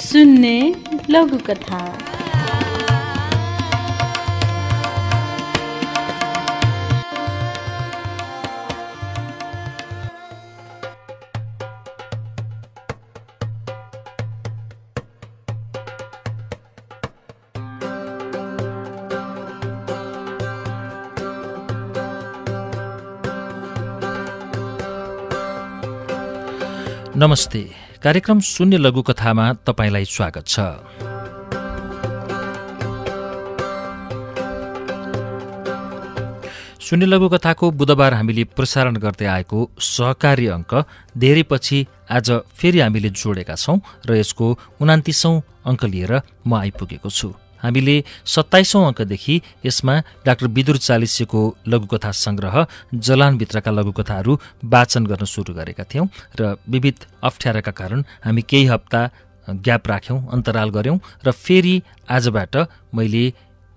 सुन्ने लघुकथा। नमस्ते। कार्यक्रम शून्य लघुकथामा तपाईंलाई स्वागत छ। शून्य लघुकथाको बुधबार हामीले प्रसारण गर्दै आएको सहकारी अङ्क धेरै पछि आज फेरि हामीले जोडेका छौं र यसको 29औं अङ्क लिएर म आइपुगेको छु। हामीले 27औं अङ्कदेखि यसमा डाक्टर विदुर चालिसेको लघुकथा संग्रह जलानभित्रका लघुकथाहरू वाचन गर्न सुरु गरेका थियौं र विविध अप्ठ्याराका कारण हामी केही हप्ता ग्याप राख्यौं, अन्तराल गर्यौं र फेरि आजबाट मैले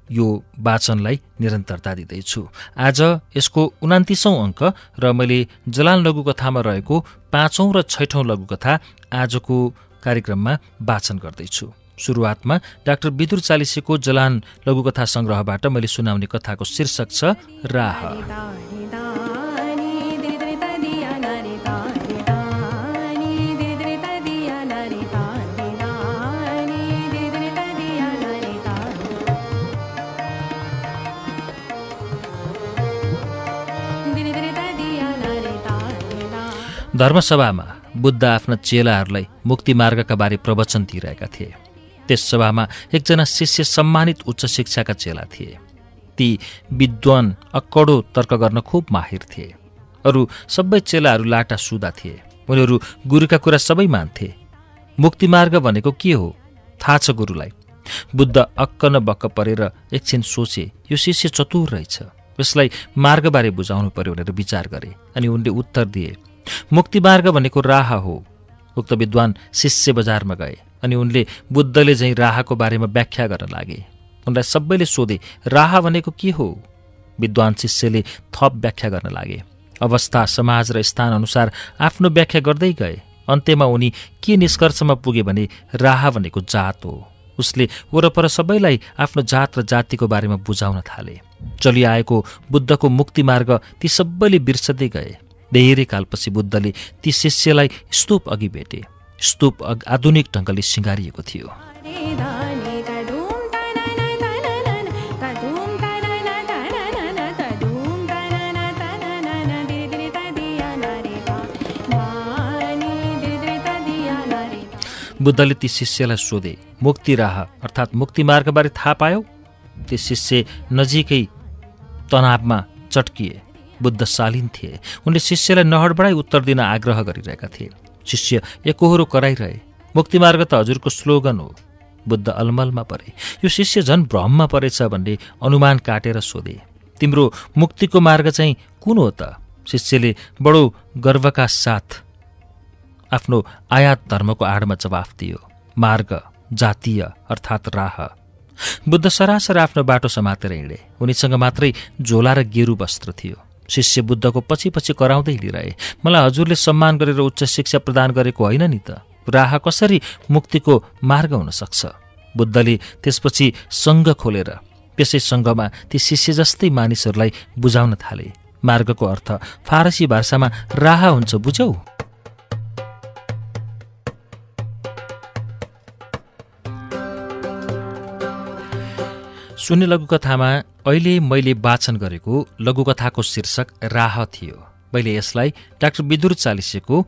यो वाचनलाई निरन्तरता दिँदैछु। आज यसको 29औं अङ्क र मैले जलान लघुकथामा रहेको 5औं र 6औं लघुकथा आजको कार्यक्रममा वाचन गर्दैछु। सुरुवातमा डाक्टर विदुर चालिसेको जलान लघुकथा संग्रहबाट मैले सुनाउने कथाको शीर्षक छ राह। धर्मसभामा बुद्ध आफ्ना चेलाहरूलाई मुक्ति मार्गका बारे प्रवचन दिइरहेका थिए। त्यस सभामा एकजना शिष्य सम्मानित उच्च शिक्षाका चेला थिए। ती विद्वान अक्कडो तर्क गर्न खुब माहिर थिए। अरू सबै चेलाहरू लाटा सुदा थिए। उनीहरू गुरुका कुरा सबै मान्थे। मुक्ति मार्ग भनेको के हो थाहा छ गुरुलाई। बुद्ध अक्क न बक्क परेर एकछिन सोचे, यो शिष्य चतुर रहेछ, यसलाई मार्गबारे बुझाउनु पर्यो भनेर विचार गरे। अनि उनले उत्तर दिए, मुक्ति मार्ग भनेको राह हो। उक्त विद्वान शिष्य बजारमा गए अनि उनले बुद्धले झैं राहको बारेमा व्याख्या गर्न लागे। उनलाई सबैले सोधे, राह भनेको के हो? विद्वान शिष्यले थप व्याख्या गर्न लागे। अवस्था, समाज र स्थान अनुसार आफ्नो व्याख्या गर्दै गए। अन्त्यमा उनी के निष्कर्षमा पुगे भने राह भनेको जात हो। उसले वरपर सबैलाई आफ्नो जात र जातिको बारेमा बुझाउन थाले। चलिआएको बुद्धको मुक्ति मार्ग ती सबैले बिर्सदै गए। धेरै कालपछि बुद्धले ती शिष्यलाई स्तूप अघि भेटे। स्तूप आधुनिक ढङ्गले सिँगारिएको थियो। बुद्धले ती शिष्यलाई सोधे, मुक्ति राह अर्थात् मुक्ति मार्गबारे थाहा पायौ? ती शिष्य नजिकै तनावमा चट्किए। बुद्ध शालीन थिए। उनले शिष्यलाई नहडबडाई उत्तर दिन आग्रह गरिरहेका थिए। शिष्य एकहोरो कराइरहे, मुक्ति मार्ग त हजुरको स्लोगन हो। बुद्ध अलमलमा परे। यो शिष्य झन् भ्रममा परेछ भन्ने अनुमान काटेर सोधे, तिम्रो मुक्तिको मार्ग चाहिँ कुन हो त? शिष्यले बडो गर्वका साथ आफ्नो आयात धर्मको आडमा जवाफ दियो, मार्ग जातीय अर्थात् राह। बुद्ध सरासर आफ्नो बाटो समातेर हिँडे। उनीसँग मात्रै झोला र गेरु वस्त्र थियो। शिष्य बुद्धको पछि पछि कराउँदै हिँडिरहे, मलाई हजुरले सम्मान गरेर उच्च शिक्षा प्रदान गरेको होइन नि त? राह कसरी मुक्तिको मार्ग हुन सक्छ? बुद्धले त्यसपछि सङ्घ खोलेर त्यसै सङ्घमा ती शिष्य जस्तै मानिसहरूलाई बुझाउन थाले। मार्गको अर्थ फारसी भाषामा राह हुन्छ, बुझौ? शून्य लघुकथामा अहिले मैले वाचन गरेको लघुकथाको शीर्षक राह थियो। मैले यसलाई डाक्टर विदुर चालिसेको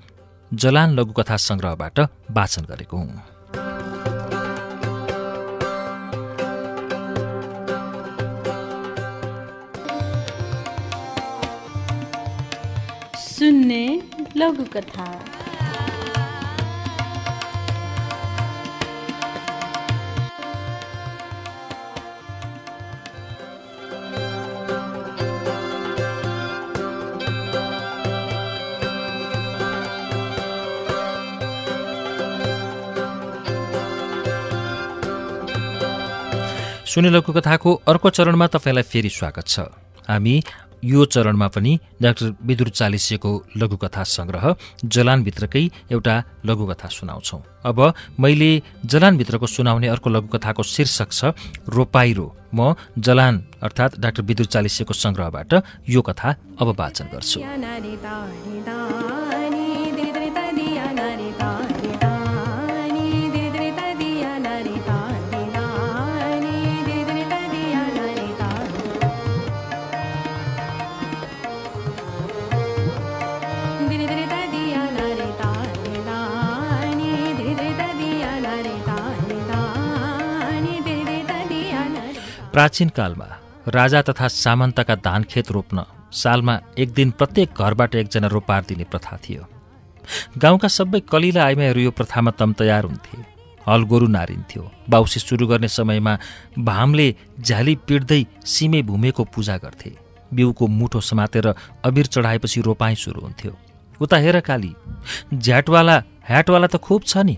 जलान लघुकथा संग्रहबाट वाचन गरेको हुँ। सुन्ने लघुकथा। शून्य लघुकथाको अर्को चरणमा तपाईंलाई फेरि स्वागत छ। हामी यो चरणमा पनि डाक्टर विदुर चालिसेको लघुकथा संग्रह जलानभित्रकै एउटा लघुकथा सुनाउँछौं। अब मैले जलानभित्रको सुनाउने अर्को लघुकथाको शीर्षक छ रोपाइरो। म जलान अर्थात् डाक्टर विदुर चालिसेको संग्रहबाट यो कथा अब वाचन गर्छु। प्राचीन कालमा राजा तथा सामन्तका धानखेत रोप्न सालमा एक दिन प्रत्येक घरबाट एकजना रोपार दिने प्रथा थियो। गाउँका सबै कलिला आइमाईहरू यो प्रथामा तम तयार हुन्थे। हल गोरु नारिन्थ्यो। बाउसी सुरु गर्ने समयमा भामले झ्याली पिट्दै सिमे भूमेको पूजा गर्थे। बिउको मुठो समातेर अबिर चढाएपछि रोपाई सुरु हुन्थ्यो। उता हेर काली, झ्याटवाला ह्याटवाला त खुब छ नि।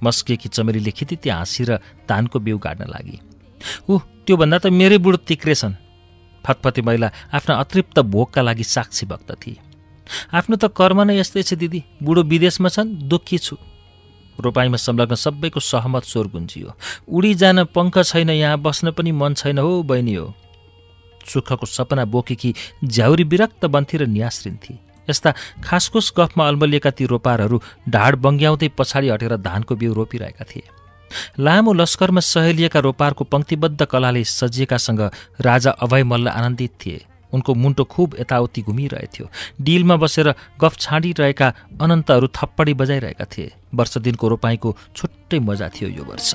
मस्केकी चमेलीले खितिती हाँसी र धानको बिउ गाड्न लागि। त्योभन्दा त मेरै बुढो तिक्रे छन्। फतफती महिला आफ्ना अतृप्त भोगका लागि साक्षी भक्त थिए। आफ्नो त कर्म नै यस्तै छ दिदी, बुढो विदेशमा छन्, दुःखी छु। रोपाईमा संलग्न सबैको सहमत स्वर गुन्जियो। उडी जान पङ्ख छैन, यहाँ बस्न पनि मन छैन हो बहिनी हो। सुखको सपना बोकेकी झ्याउरी विरक्त बन्थी र नियास्रिन्थी। यस्ता खासखुस गफमा अल्मलिएका ती रोपारहरू ढाड बङ्ग्याउँदै पछाडि हटेर धानको बिउ रोपिरहेका थिए। लामो लस्करमा सहेलिएका रोपारको पंक्तिबद्ध कलाले सजिएकासँग राजा अभय मल्ल आनन्दित थिए। उनको मुन्टो खुब यताउति घुमिरहेथ्यो। डिलमा बसेर गफ छाडिरहेका अनन्तहरू थप्पडी बजाइरहेका थिए। वर्ष दिनको रोपाईको छुट्टै मजा थियो यो वर्ष।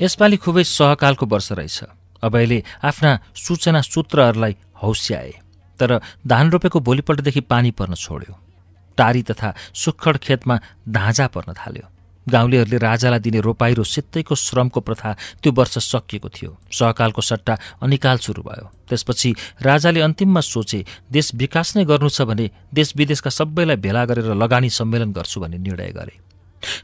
यसपालि खुबै सहकालको वर्ष रहेछ। अभयले आफ्ना सूचना सूत्रहरूलाई हौस्याए, तर धान रोपेको भोलिपल्टदेखि पानी पर्न छोड्यो। टारी तथा सुक्खड खेतमा धाँजा पर्न थाल्यो। गाउँलेहरूले राजालाई दिने रोपाई र सित्तैको श्रमको प्रथा त्यो वर्ष सकिएको थियो। सहकालको सट्टा अनिकाल सुरु भयो। त्यसपछि राजाले अन्तिममा सोचे, देश विकास नै गर्नु छ भने देश विदेशका सबैलाई भेला गरेर लगानी सम्मेलन गर्छु भन्ने निर्णय गरे।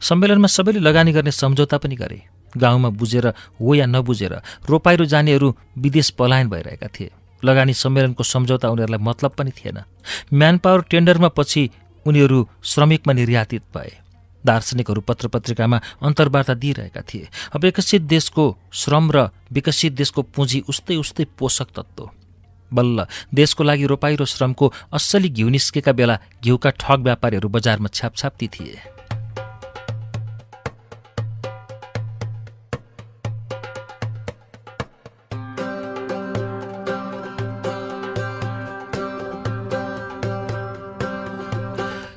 सम्मेलनमा सबैले लगानी गर्ने सम्झौता पनि गरे। गाउँमा बुझेर हो या नबुझेर रोपाइरो जानेहरू विदेश पलायन भइरहेका थिए। लगानी सम्मेलनको सम्झौता उनीहरूलाई मतलब पनि थिएन। म्यान पावर टेन्डरमा पछि उनीहरू श्रमिकमा निर्यातित भए। दार्शनिकहरू पत्रपत्रिकामा अन्तर्वार्ता दिइरहेका थिए। अब विकसित देशको श्रम र विकसित देशको पुँजी उस्तै उस्तै पोषक तत्त्व। बल्ल देशको लागि रोपाइरो श्रमको असली घिउ निस्केका बेला घिउका ठग व्यापारीहरू बजारमा छ्यापछाप्ती थिए।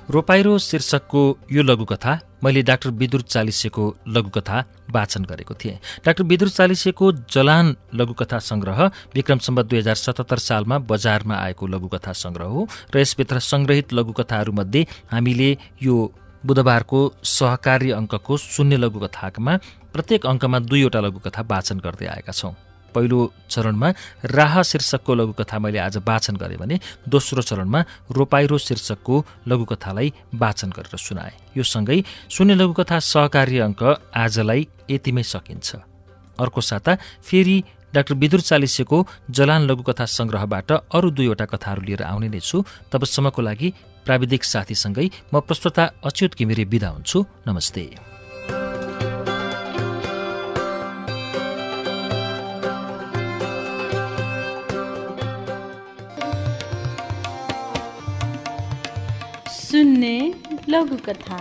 रोपाइरो शीर्षकको यो लघुकथा मैले डाक्टर विदुर चालिसेको लघुकथा वाचन गरेको थिएँ। डाक्टर विदुर चालिसेको जलान लघुकथा संग्रह विक्रम सम्वत 2077 सालमा बजारमा आएको लघुकथा संग्रह हो र यसभित्र संग्रहित लघुकथाहरूमध्ये हामीले यो बुधबारको सहकारी अङ्कको शून्य लघुकथामा प्रत्येक अङ्कमा 2वटा लघुकथा वाचन गर्दै आएका छौँ। पहिलो चरणमा राह शीर्षकको लघुकथा मैले आज वाचन गरेँ भने दोस्रो चरणमा रोपाइरो शीर्षकको लघुकथालाई वाचन गरेर सुनाए। यो सँगै शून्य लघुकथा सहकारी अङ्क आजलाई यतिमै सकिन्छ। अर्को साता फेरि डाक्टर विदुर चालिसेको जलान लघुकथा संग्रहबाट अरू 2वटा कथाहरू लिएर आउने नै छु। तबसम्मको लागि प्राविधिक साथीसँगै म प्रस्तोता अच्युत घिमिरे बिदा हुन्छु। नमस्ते। सुन्ने लघुकथा।